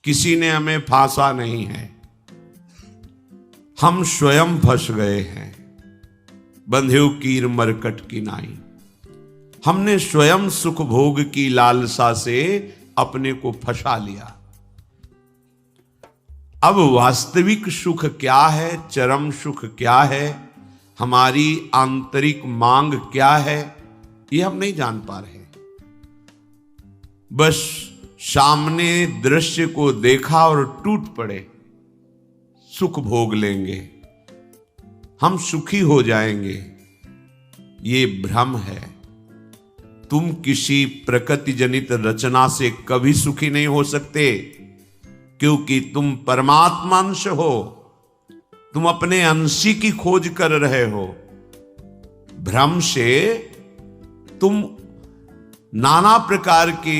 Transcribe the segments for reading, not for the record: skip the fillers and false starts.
किसी ने हमें फांसा नहीं है, हम स्वयं फंस गए हैं। बंधेउ कीर मरकट की नाई, हमने स्वयं सुख भोग की लालसा से अपने को फंसा लिया। अब वास्तविक सुख क्या है, चरम सुख क्या है, हमारी आंतरिक मांग क्या है, ये हम नहीं जान पा रहे। बस सामने दृश्य को देखा और टूट पड़े, सुख भोग लेंगे, हम सुखी हो जाएंगे। ये भ्रम है। तुम किसी प्रकृति जनित रचना से कभी सुखी नहीं हो सकते, क्योंकि तुम परमात्मा अंश हो। तुम अपने अंशी की खोज कर रहे हो। भ्रम से तुम नाना प्रकार के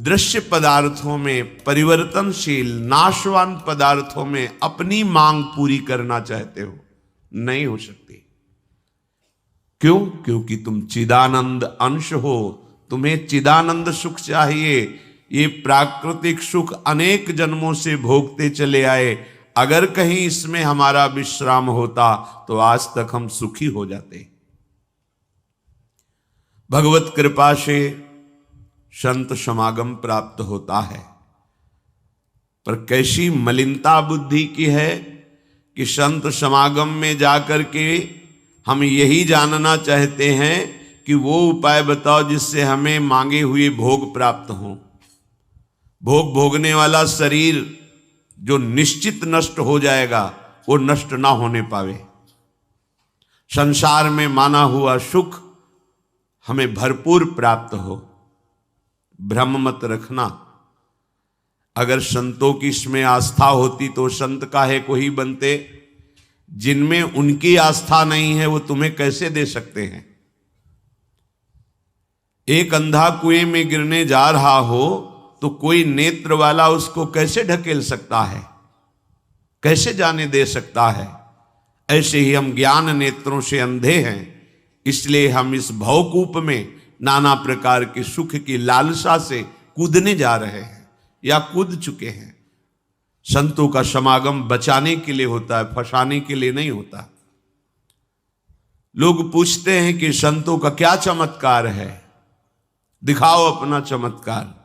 दृश्य पदार्थों में, परिवर्तनशील नाशवान पदार्थों में अपनी मांग पूरी करना चाहते हो। नहीं हो सकती। क्यों? क्योंकि तुम चिदानंद अंश हो, तुम्हें चिदानंद सुख चाहिए। ये प्राकृतिक सुख अनेक जन्मों से भोगते चले आए। अगर कहीं इसमें हमारा विश्राम होता तो आज तक हम सुखी हो जाते। भगवत कृपा से संत समागम प्राप्त होता है, पर कैसी मलिनता बुद्धि की है कि संत समागम में जाकर के हम यही जानना चाहते हैं कि वो उपाय बताओ जिससे हमें मांगे हुए भोग प्राप्त हों। भोग भोगने वाला शरीर जो निश्चित नष्ट हो जाएगा, वो नष्ट ना होने पावे। संसार में माना हुआ सुख हमें भरपूर प्राप्त हो। भ्रम मत रखना। अगर संतों की इसमें आस्था होती तो संत काहे को ही बनते। जिनमें उनकी आस्था नहीं है वो तुम्हें कैसे दे सकते हैं। एक अंधा कुएं में गिरने जा रहा हो तो कोई नेत्र वाला उसको कैसे ढकेल सकता है, कैसे जाने दे सकता है। ऐसे ही हम ज्ञान नेत्रों से अंधे हैं, इसलिए हम इस भवकूप में नाना प्रकार के सुख की लालसा से कूदने जा रहे हैं या कूद चुके हैं। संतों का समागम बचाने के लिए होता है, फंसाने के लिए नहीं होता। लोग पूछते हैं कि संतों का क्या चमत्कार है, दिखाओ अपना चमत्कार।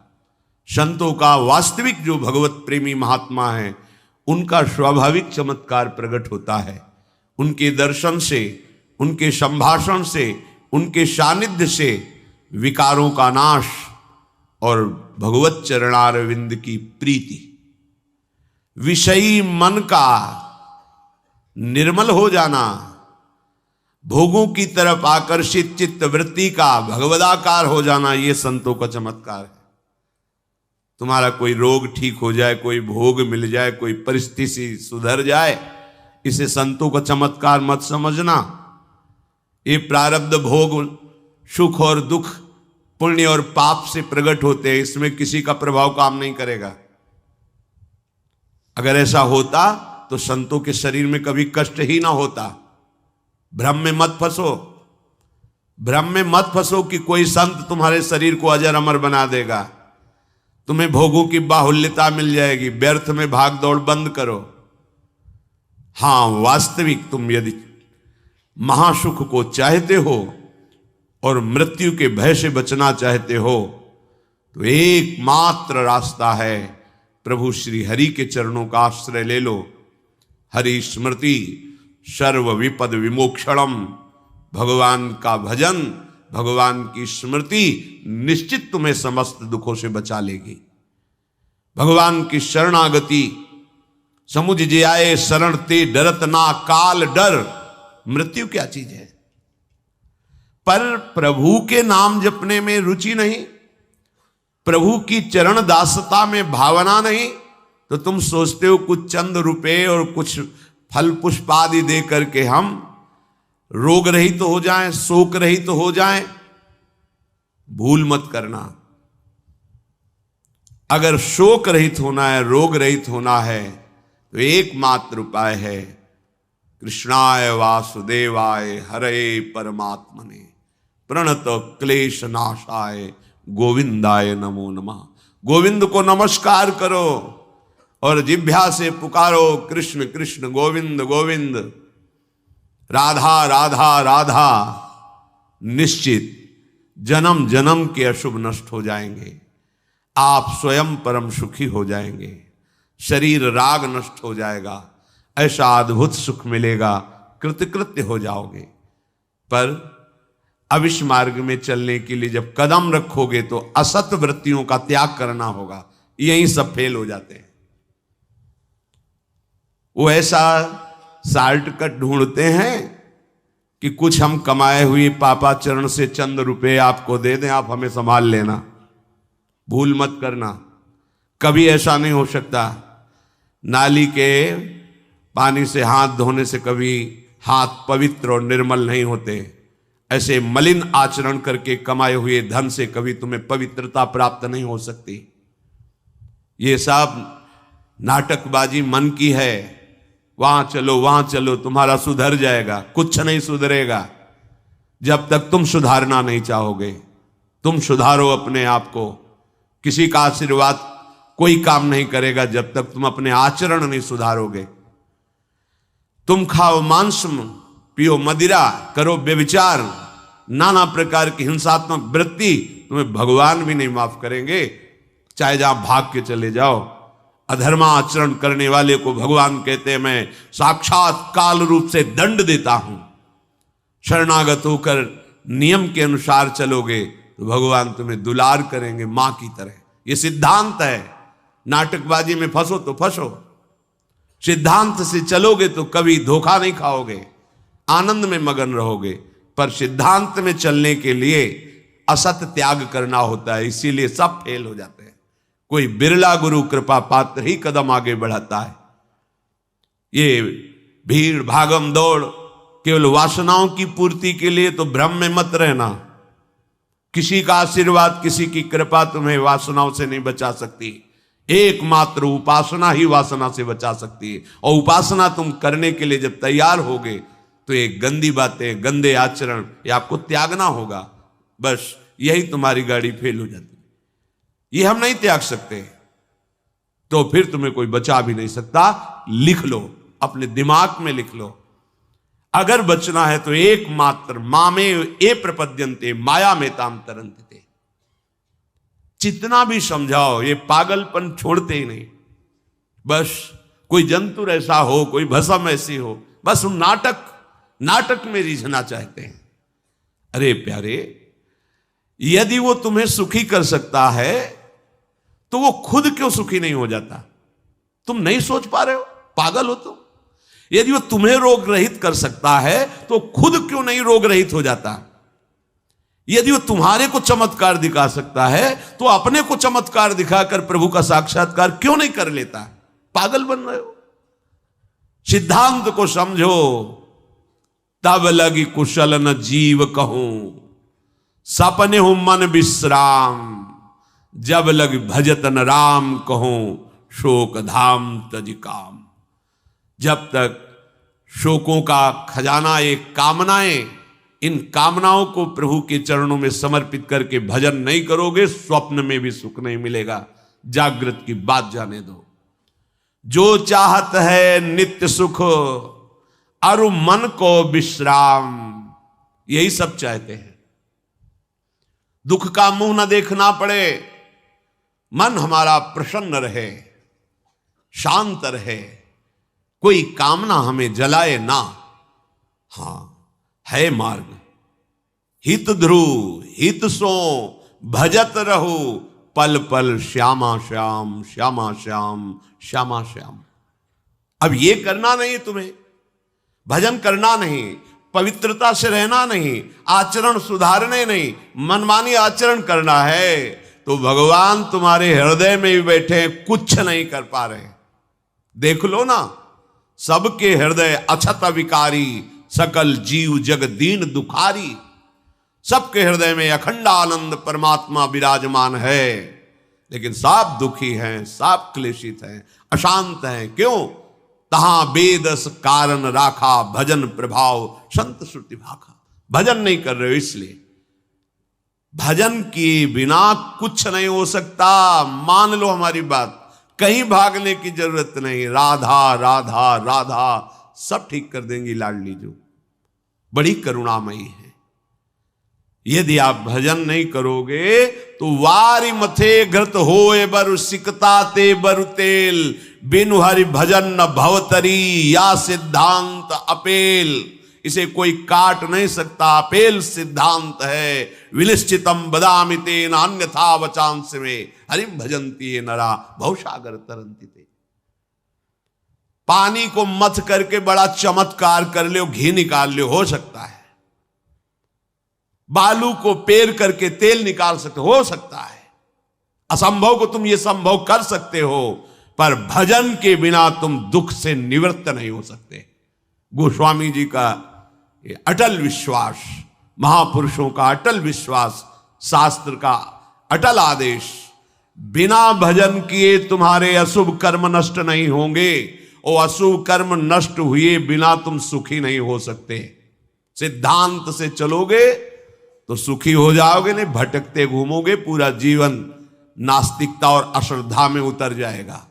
संतों का वास्तविक जो भगवत प्रेमी महात्मा है, उनका स्वाभाविक चमत्कार प्रकट होता है। उनके दर्शन से, उनके संभाषण से, उनके सानिध्य से विकारों का नाश और भगवत चरणारविंद की प्रीति, विषयी मन का निर्मल हो जाना, भोगों की तरफ आकर्षित चित्त वृत्ति का भगवदाकार हो जाना, ये संतों का चमत्कार है। तुम्हारा कोई रोग ठीक हो जाए, कोई भोग मिल जाए, कोई परिस्थिति सुधर जाए, इसे संतों का चमत्कार मत समझना। ये प्रारब्ध भोग सुख और दुख, पुण्य और पाप से प्रकट होते हैं, इसमें किसी का प्रभाव काम नहीं करेगा। अगर ऐसा होता तो संतों के शरीर में कभी कष्ट ही ना होता। भ्रम में मत फंसो। भ्रम में मत फंसो कि कोई संत तुम्हारे शरीर को अजर अमर बना देगा, तुम्हें भोगों की बाहुल्यता मिल जाएगी। व्यर्थ में भाग दौड़ बंद करो। हां, वास्तविक तुम यदि महासुख को चाहते हो और मृत्यु के भय से बचना चाहते हो तो एकमात्र रास्ता है, प्रभु श्री हरि के चरणों का आश्रय ले लो। हरि स्मृति सर्व विपद विमोक्षणम। भगवान का भजन, भगवान की स्मृति निश्चित तुम्हें समस्त दुखों से बचा लेगी। भगवान की शरणागति, समुझ जे आए शरण ते डरत ना काल डर। मृत्यु क्या चीज है? पर प्रभु के नाम जपने में रुचि नहीं, प्रभु की चरण दासता में भावना नहीं, तो तुम सोचते हो कुछ चंद रुपए और कुछ फल पुष्प आदि दे करके हम रोग रहित तो हो जाएं, शोक रहित तो हो जाएं। भूल मत करना। अगर शोक रहित होना है, रोग रहित होना है, तो एकमात्र उपाय है कृष्णाय वासुदेवाय हरे परमात्मने प्रणत क्लेश नाशाय गोविंदाय नमो नमः। गोविंद को नमस्कार करो और जिह्वा से पुकारो कृष्ण कृष्ण गोविंद गोविंद, राधा राधा राधा। निश्चित जन्म जन्म के अशुभ नष्ट हो जाएंगे, आप स्वयं परम सुखी हो जाएंगे, शरीर राग नष्ट हो जाएगा, ऐसा अद्भुत सुख मिलेगा, कृतकृत्य हो जाओगे। पर अब इस मार्ग में चलने के लिए जब कदम रखोगे तो असत वृत्तियों का त्याग करना होगा। यही सब फेल हो जाते हैं। वो ऐसा शॉर्टकट ढूंढते हैं कि कुछ हम कमाए हुए पापाचरण से चंद रुपए आपको दे दें, आप हमें संभाल लेना, भूल मत करना। कभी ऐसा नहीं हो सकता। नाली के पानी से हाथ धोने से कभी हाथ पवित्र और निर्मल नहीं होते। ऐसे मलिन आचरण करके कमाए हुए धन से कभी तुम्हें पवित्रता प्राप्त नहीं हो सकती। ये सब नाटकबाजी मन की है। वहां चलो तुम्हारा सुधर जाएगा, कुछ नहीं सुधरेगा जब तक तुम सुधारना नहीं चाहोगे। तुम सुधारो अपने आप को। किसी का आशीर्वाद कोई काम नहीं करेगा जब तक तुम अपने आचरण नहीं सुधारोगे। तुम खाओ मांस, पियो मदिरा, करो व्यभिचार, नाना प्रकार की हिंसात्मक वृत्ति, तुम्हें भगवान भी नहीं माफ करेंगे, चाहे जहां भाग के चले जाओ। अधर्मा आचरण करने वाले को भगवान कहते हैं मैं साक्षात काल रूप से दंड देता हूं। शरणागत होकर नियम के अनुसार चलोगे तो भगवान तुम्हें दुलार करेंगे मां की तरह। यह सिद्धांत है। नाटकबाजी में फंसो तो फंसो, सिद्धांत से चलोगे तो कभी धोखा नहीं खाओगे, आनंद में मगन रहोगे। पर सिद्धांत में चलने के लिए असत त्याग करना होता है, इसीलिए सब फेल हो जाते हैं। कोई बिरला गुरु कृपा पात्र ही कदम आगे बढ़ाता है। ये भीड़ भागम दौड़ केवल वासनाओं की पूर्ति के लिए तो भ्रम में मत रहना। किसी का आशीर्वाद, किसी की कृपा तुम्हें वासनाओं से नहीं बचा सकती। एकमात्र उपासना ही वासना से बचा सकती है। और उपासना तुम करने के लिए जब तैयार होगे तो ये गंदी बातें, गंदे आचरण ये आपको त्यागना होगा। बस यही तुम्हारी गाड़ी फेल हो जाती है। ये हम नहीं त्याग सकते तो फिर तुम्हें कोई बचा भी नहीं सकता। लिख लो, अपने दिमाग में लिख लो। अगर बचना है तो एकमात्र मामे ए प्रपद्यन्ते माया में ताम तरन्ते। जितना भी समझाओ ये पागलपन छोड़ते ही नहीं। बस कोई जंतु ऐसा हो, कोई भस्म ऐसी हो, बस उन नाटक में रिझना चाहते हैं। अरे प्यारे, यदि वो तुम्हें सुखी कर सकता है तो वो खुद क्यों सुखी नहीं हो जाता? तुम नहीं सोच पा रहे हो? पागल हो तुम। यदि वो तुम्हें रोग रहित कर सकता है तो खुद क्यों नहीं रोग रहित हो जाता? यदि वो तुम्हारे को चमत्कार दिखा सकता है तो अपने को चमत्कार दिखाकर प्रभु का साक्षात्कार क्यों नहीं कर लेता? पागल बन रहे हो। सिद्धांत को समझो। तब लगी कुशल न जीव कहूं, सपने हूं मन विश्राम। जब लग भजत न राम कहूं, शोक धाम तज काम। जब तक शोकों का खजाना एक कामनाएं, इन कामनाओं को प्रभु के चरणों में समर्पित करके भजन नहीं करोगे, स्वप्न में भी सुख नहीं मिलेगा। जागृत की बात जाने दो। जो चाहत है नित्य सुख, अरु मन को विश्राम। यही सब चाहते हैं। दुख का मुंह न देखना पड़े, मन हमारा प्रसन्न रहे, शांत रहे, कोई कामना हमें जलाए ना। हां, है मार्ग। हित ध्रुव हित सो भजत रहो, पल पल श्यामा श्याम श्यामा श्याम श्यामा श्याम। अब ये करना नहीं, तुम्हें भजन करना नहीं, पवित्रता से रहना नहीं, आचरण सुधारने नहीं, मनमानी आचरण करना है तो भगवान तुम्हारे हृदय में भी बैठे हैं, कुछ नहीं कर पा रहे। देख लो ना, सबके हृदय अछत विकारी, सकल जीव जग दीन दुखारी। सबके हृदय में अखंड आनंद परमात्मा विराजमान है, लेकिन सब दुखी हैं, सब क्लेशित हैं, अशांत हैं। क्यों? तहां बेदस कारण राखा, भजन प्रभाव संत श्रुति भाखा। भजन नहीं कर रहे हो इसलिए। भजन किए बिना कुछ नहीं हो सकता। मान लो हमारी बात, कहीं भागने की जरूरत नहीं। राधा राधा राधा सब ठीक कर देंगी लाडली जो, बड़ी करुणामयी है। यदि आप भजन नहीं करोगे तो वारी मथे घृत होए बरु सिकता ते बरु तेल, बिनु हरि भजन न भवतरी या सिद्धांत अपेल। इसे कोई काट नहीं सकता, अपेल सिद्धांत है। विनिश्चितम बदामि तेन अन्यथा वचांस में हरिम भजंती ये नरा भवसागर तरंती ते। पानी को मथ करके बड़ा चमत्कार कर लो, घी निकाल लो, हो सकता है। बालू को पेर करके तेल निकाल सकते हो सकता है। असंभव को तुम ये संभव कर सकते हो, पर भजन के बिना तुम दुख से निवृत्त नहीं हो सकते। गोस्वामी जी का ये अटल विश्वास, महापुरुषों का अटल विश्वास, शास्त्र का अटल आदेश, बिना भजन किए तुम्हारे अशुभ कर्म नष्ट नहीं होंगे, और अशुभ कर्म नष्ट हुए बिना तुम सुखी नहीं हो सकते। सिद्धांत से चलोगे तो सुखी हो जाओगे, नहीं भटकते घूमोगे, पूरा जीवन नास्तिकता और अश्रद्धा में उतर जाएगा।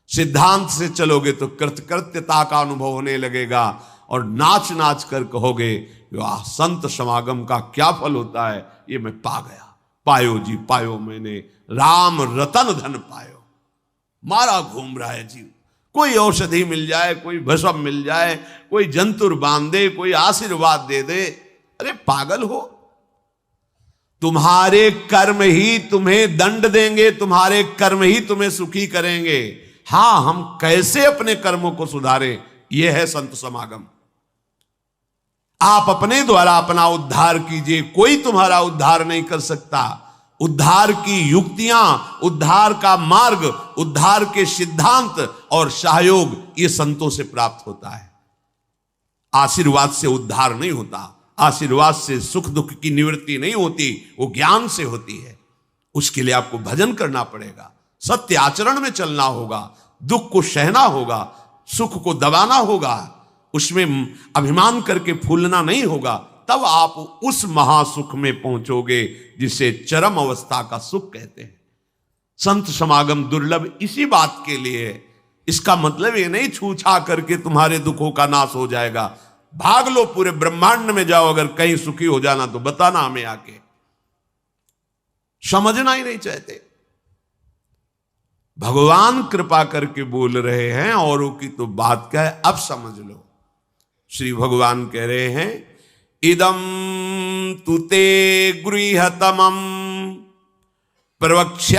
सिद्धांत से चलोगे तो कृतकृत्यता का अनुभव होने लगेगा, और नाच नाच कर कहोगे वाह संत समागम का क्या फल होता है, ये मैं पा गया। पायो जी पायो मैंने राम रतन धन पायो। मारा घूम रहा है जीव, कोई औषधि मिल जाए, कोई भस्म मिल जाए, कोई जंतुर बांध दे, कोई आशीर्वाद दे दे, अरे पागल हो। तुम्हारे कर्म ही तुम्हें दंड देंगे, तुम्हारे कर्म ही तुम्हें सुखी करेंगे। हां, हम कैसे अपने कर्मों को सुधारें, यह है संत समागम। आप अपने द्वारा अपना उद्धार कीजिए, कोई तुम्हारा उद्धार नहीं कर सकता। उद्धार की युक्तियां, उद्धार का मार्ग, उद्धार के सिद्धांत और सहयोग ये संतों से प्राप्त होता है। आशीर्वाद से उद्धार नहीं होता, आशीर्वाद से सुख दुख की निवृत्ति नहीं होती, वो ज्ञान से होती है। उसके लिए आपको भजन करना पड़ेगा, सत्य आचरण में चलना होगा, दुख को सहना होगा, सुख को दबाना होगा, उसमें अभिमान करके फूलना नहीं होगा। तब आप उस महासुख में पहुंचोगे जिसे चरम अवस्था का सुख कहते हैं। संत समागम दुर्लभ इसी बात के लिए है। इसका मतलब ये नहीं छू छा करके तुम्हारे दुखों का नाश हो जाएगा। भाग लो, पूरे ब्रह्मांड में जाओ, अगर कहीं सुखी हो जाना तो बताना हमें आके। समझना ही नहीं चाहते। भगवान कृपा करके बोल रहे हैं, औरों की तो बात क्या है, अब समझ लो। श्री भगवान कह रहे हैं इदम तुते गृहतमं प्रवक्ष्याम्यनसूयवे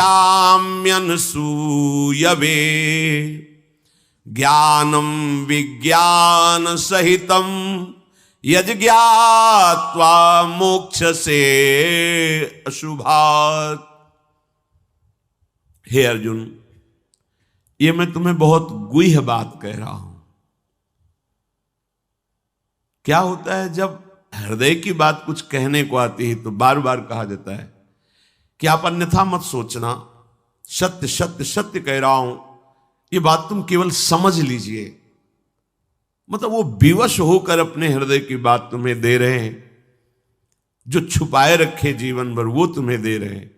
ज्ञानम विज्ञान सहितम यज्ञात्वा मोक्ष से अशुभात्। हे अर्जुन, ये मैं तुम्हें बहुत गुह्य बात कह रहा हूं। क्या होता है जब हृदय की बात कुछ कहने को आती है तो बार बार कहा जाता है कि आप अन्यथा मत सोचना, सत्य सत्य सत्य कह रहा हूं, ये बात तुम केवल समझ लीजिए। मतलब वो विवश होकर अपने हृदय की बात तुम्हें दे रहे हैं, जो छुपाए रखे जीवन भर वो तुम्हें दे रहे हैं,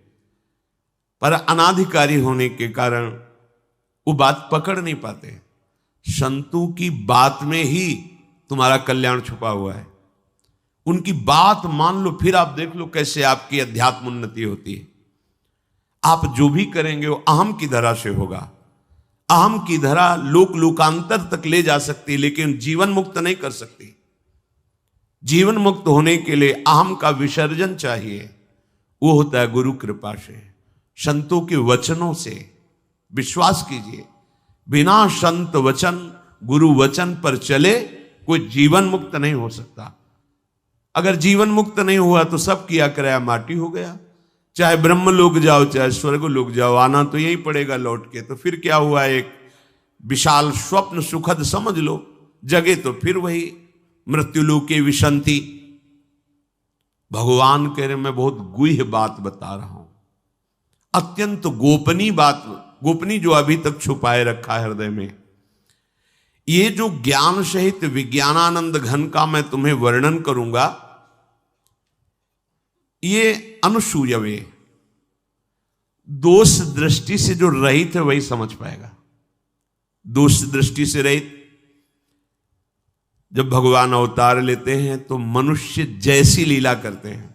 पर अनाधिकारी होने के कारण वो बात पकड़ नहीं पाते। संतों की बात में ही तुम्हारा कल्याण छुपा हुआ है। उनकी बात मान लो, फिर आप देख लो कैसे आपकी अध्यात्म उन्नति होती है। आप जो भी करेंगे वो अहम की धरा से होगा। अहम की धरा लोक लोकांतर तक ले जा सकती है, लेकिन जीवन मुक्त नहीं कर सकती। जीवन मुक्त होने के लिए अहम का विसर्जन चाहिए। वो होता है गुरु कृपा से, संतों के वचनों से। विश्वास कीजिए, बिना संत वचन गुरु वचन पर चले कोई जीवन मुक्त नहीं हो सकता। अगर जीवन मुक्त नहीं हुआ तो सब किया कराया माटी हो गया। चाहे ब्रह्म लोक जाओ चाहे स्वर्ग लोक जाओ, आना तो यही पड़ेगा लौट के। तो फिर क्या हुआ, एक विशाल स्वप्न सुखद समझ लो, जगे तो फिर वही मृत्युलोके विशंति। भगवान कह रहे मैं बहुत गुह्य बात बता रहा हूं, अत्यंत गोपनीय बात, गोपनीय जो अभी तक छुपाए रखा है हृदय में। ये जो ज्ञान सहित विज्ञानानंद घन का मैं तुम्हें वर्णन करूंगा, ये अनुसूयवे, दोष दृष्टि से जो रहित है वही समझ पाएगा। दोष दृष्टि से रहित, जब भगवान अवतार लेते हैं तो मनुष्य जैसी लीला करते हैं,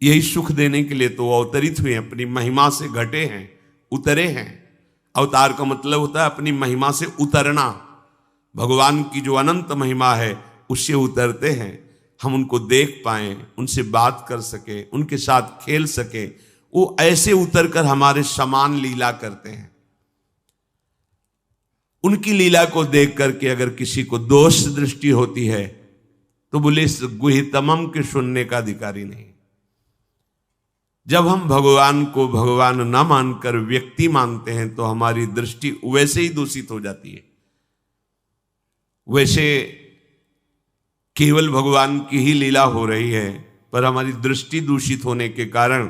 यही सुख देने के लिए तो अवतरित हुए, अपनी महिमा से घटे हैं, उतरे हैं। अवतार का मतलब होता है अपनी महिमा से उतरना। भगवान की जो अनंत महिमा है उससे उतरते हैं, हम उनको देख पाएं, उनसे बात कर सके, उनके साथ खेल सके। वो ऐसे उतर कर हमारे समान लीला करते हैं। उनकी लीला को देख करके अगर किसी को दोष दृष्टि होती है तो बोले इस गुहितमम के सुनने का अधिकारी नहीं। जब हम भगवान को भगवान न मानकर व्यक्ति मानते हैं तो हमारी दृष्टि वैसे ही दूषित हो जाती है। वैसे केवल भगवान की ही लीला हो रही है, पर हमारी दृष्टि दूषित होने के कारण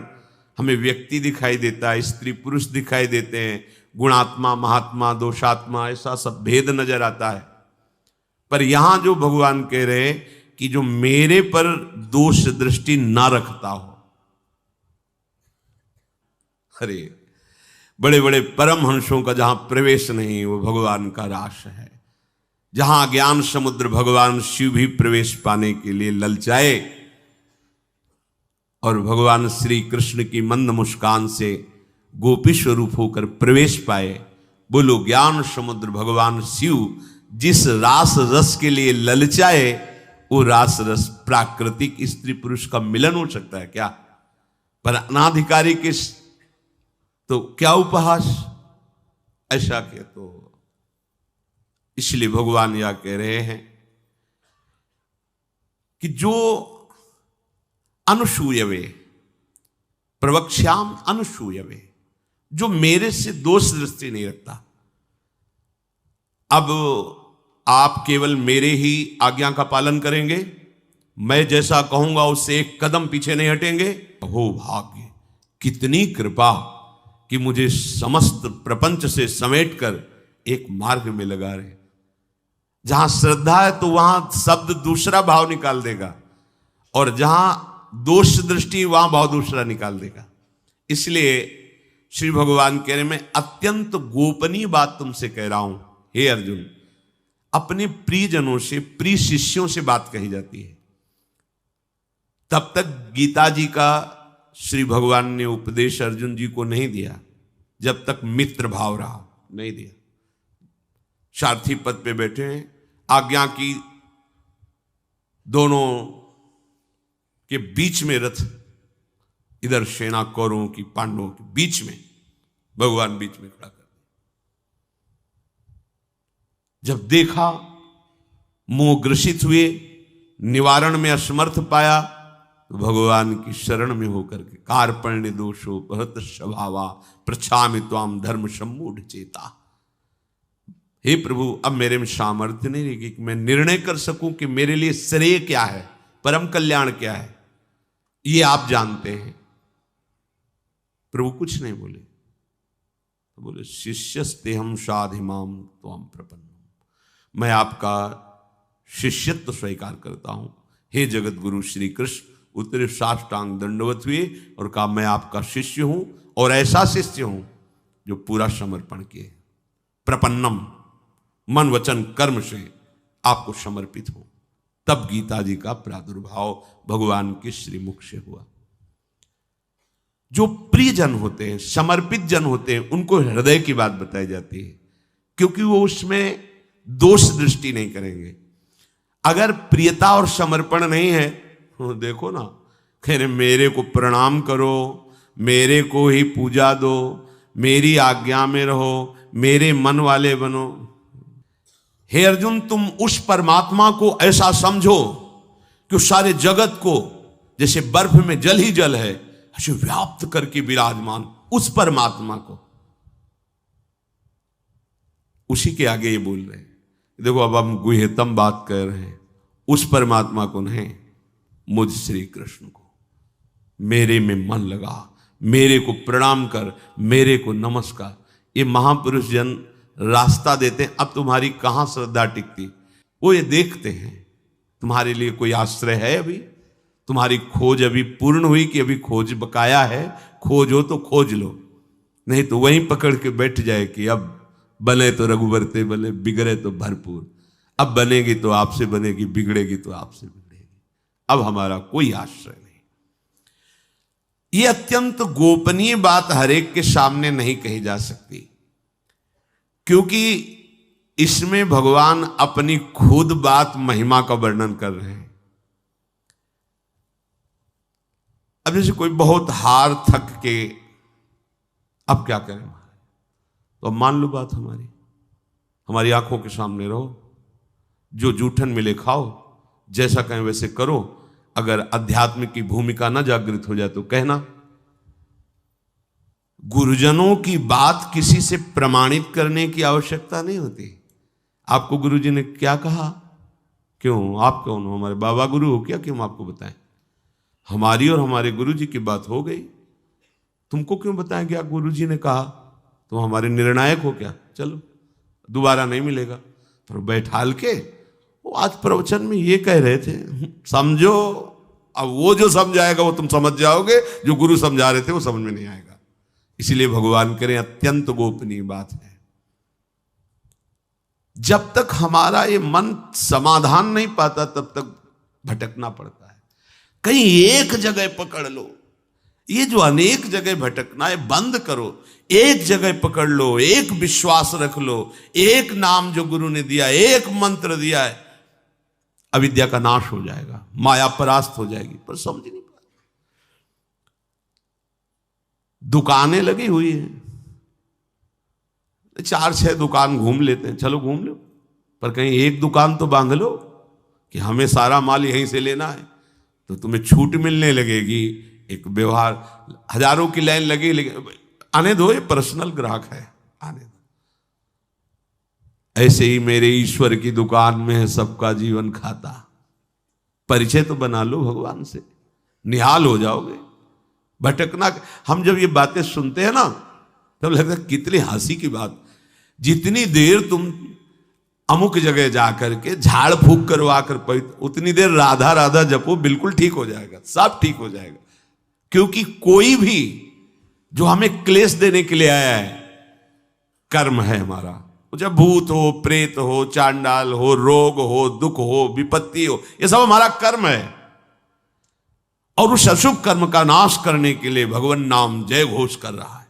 हमें व्यक्ति दिखाई देता है, स्त्री पुरुष दिखाई देते हैं, गुणात्मा महात्मा दोषात्मा ऐसा सब भेद नजर आता है। पर यहां जो भगवान कह रहे हैं कि जो मेरे पर दोष दृष्टि ना रखता हो, अरे बड़े बड़े परमहंसों का जहां प्रवेश नहीं वो भगवान का रास है। जहां ज्ञान समुद्र भगवान शिव भी प्रवेश पाने के लिए ललचाए और भगवान श्री कृष्ण की मंद मुस्कान से गोपी स्वरूप होकर प्रवेश पाए। बोलो ज्ञान समुद्र भगवान शिव जिस रास रस के लिए ललचाए, वो रास रस प्राकृतिक स्त्री पुरुष का मिलन हो सकता है क्या? पर अनाधिकारी के तो क्या उपहास, ऐसा क्या? तो इसलिए भगवान यह कह रहे हैं कि जो अनुसूयवे प्रवक्ष्याम अनुसूयवे, जो मेरे से दोष दृष्टि नहीं रखता। अब आप केवल मेरे ही आज्ञा का पालन करेंगे, मैं जैसा कहूंगा उससे एक कदम पीछे नहीं हटेंगे। हो भाग्य, कितनी कृपा कि मुझे समस्त प्रपंच से समेटकर एक मार्ग में लगा रहे। जहां श्रद्धा है तो वहां शब्द दूसरा भाव निकाल देगा, और जहां दोष दृष्टि वहां भाव दूसरा निकाल देगा। इसलिए श्री भगवान कह रहे, मैं अत्यंत गोपनीय बात तुमसे कह रहा हूं हे अर्जुन। अपने प्रियजनों से, प्रिय शिष्यों से बात कही जाती है। तब तक गीता जी का श्री भगवान ने उपदेश अर्जुन जी को नहीं दिया जब तक मित्र भाव रहा, नहीं दिया। सारथी पद पे बैठे हैं, आज्ञा की दोनों के बीच में रथ, इधर सेना कौरवों की पांडवों के बीच में, भगवान बीच में खड़ा कर दिया। जब देखा मोह ग्रसित हुए, निवारण में असमर्थ पाया, तो भगवान की शरण में होकर के कार्पण्य दोषो भरत स्वभावा प्रछामि त्वाम धर्म सम्मूढ़ चेता। हे प्रभु, अब मेरे में सामर्थ्य नहीं रहेगी कि मैं निर्णय कर सकूं कि मेरे लिए श्रेय क्या है, परम कल्याण क्या है, ये आप जानते हैं। प्रभु कुछ नहीं बोले, तो बोले शिष्यस्ते हम साधिमाम त्वाम प्रपन्नम, मैं आपका शिष्यत्व स्वीकार करता हूं। हे जगत गुरु श्री कृष्ण उतरे साष्टांग दंडवत हुए और कहा, मैं आपका शिष्य हूं, और ऐसा शिष्य हूं जो पूरा समर्पण किए, प्रपन्नम, मन वचन कर्म से आपको समर्पित हो। तब गीता जी का प्रादुर्भाव भगवान के श्रीमुख से हुआ। जो प्रिय जन होते हैं, समर्पित जन होते हैं, उनको हृदय की बात बताई जाती है, क्योंकि वो उसमें दोष दृष्टि नहीं करेंगे। अगर प्रियता और समर्पण नहीं है, देखो ना, कह रहे मेरे को प्रणाम करो, मेरे को ही पूजा दो, मेरी आज्ञा में रहो, मेरे मन वाले बनो। हे अर्जुन, तुम उस परमात्मा को ऐसा समझो कि उस सारे जगत को जैसे बर्फ में जल ही जल है ऐसे व्याप्त करके विराजमान उस परमात्मा को, उसी के आगे ये बोल रहे हैं। देखो, अब हम गुह्यतम बात कर रहे हैं, उस परमात्मा को नहीं, मुझ श्री कृष्ण को। मेरे में मन लगा, मेरे को प्रणाम कर, मेरे को नमस्कार। ये महापुरुष जन रास्ता देते हैं। अब तुम्हारी कहां श्रद्धा टिकती, वो ये देखते हैं तुम्हारे लिए कोई आश्रय है अभी, तुम्हारी खोज अभी पूर्ण हुई कि अभी खोज बकाया है? खोज हो तो खोज लो, नहीं तो वहीं पकड़ के बैठ जाए कि अब बने तो रघुवरते बने, बिगड़े तो भरपूर। अब बनेगी तो आपसे बनेगी, बिगड़ेगी तो आपसे बिगड़ेगी, अब हमारा कोई आश्रय नहीं। ये अत्यंत गोपनीय बात हरेक के सामने नहीं कही जा सकती, क्योंकि इसमें भगवान अपनी खुद बात महिमा का वर्णन कर रहे हैं। अब जैसे कोई बहुत हार थक के अब क्या करें, तो अब मान लो बात हमारी आंखों के सामने रहो, जो जूठन मिले खाओ, जैसा कहें वैसे करो। अगर अध्यात्म की भूमिका ना जागृत हो जाए तो कहना। गुरुजनों की बात किसी से प्रमाणित करने की आवश्यकता नहीं होती। आपको गुरुजी ने क्या कहा, क्यों आप कौन हो, हमारे बाबा गुरु हो क्या कि हम आपको बताएं? हमारी और हमारे गुरुजी की बात हो गई, तुमको क्यों बताएं क्या गुरुजी ने कहा? तुम हमारे निर्णायक हो क्या? चलो दोबारा नहीं मिलेगा। पर बैठाल के वो आज प्रवचन में ये कह रहे थे, समझो। अब वो जो समझाएगा वो तुम समझ जाओगे, जो गुरु समझा रहे थे वो समझ में नहीं आएगा। इसीलिए भगवान करें अत्यंत गोपनीय बात है। जब तक हमारा ये मन समाधान नहीं पाता तब तक भटकना पड़ता है। कहीं एक जगह पकड़ लो, ये जो अनेक जगह भटकना है बंद करो। एक जगह पकड़ लो, एक विश्वास रख लो, एक नाम जो गुरु ने दिया, एक मंत्र दिया है, अविद्या का नाश हो जाएगा, माया परास्त हो जाएगी। पर समझ नहीं पा, दुकानें लगी हुई हैं, 4-6 दुकान घूम लेते हैं, चलो घूम लो, पर कहीं एक दुकान तो बांध लो कि हमें सारा माल यहीं से लेना है, तो तुम्हें छूट मिलने लगेगी। एक व्यवहार, हजारों की लाइन लगी, लेकिन आने दो, ये पर्सनल ग्राहक है, आने दो। ऐसे ही मेरे ईश्वर की दुकान में है सबका जीवन खाता। परिचय तो बना लो भगवान से, निहाल हो जाओगे। भटकना, हम जब ये बातें सुनते हैं ना तब लगता है कितनी हंसी की बात। जितनी देर तुम अमुक जगह जाकर के झाड़ फूक करवा कर उतनी देर राधा राधा जपो, बिल्कुल ठीक हो जाएगा, सब ठीक हो जाएगा। क्योंकि कोई भी जो हमें क्लेश देने के लिए आया है, कर्म है हमारा। जब भूत हो, प्रेत हो, चांडाल हो, रोग हो, दुख हो, विपत्ति हो, ये सब हमारा कर्म है। और उस अशुभ कर्म का नाश करने के लिए भगवान नाम जय घोष कर रहा है।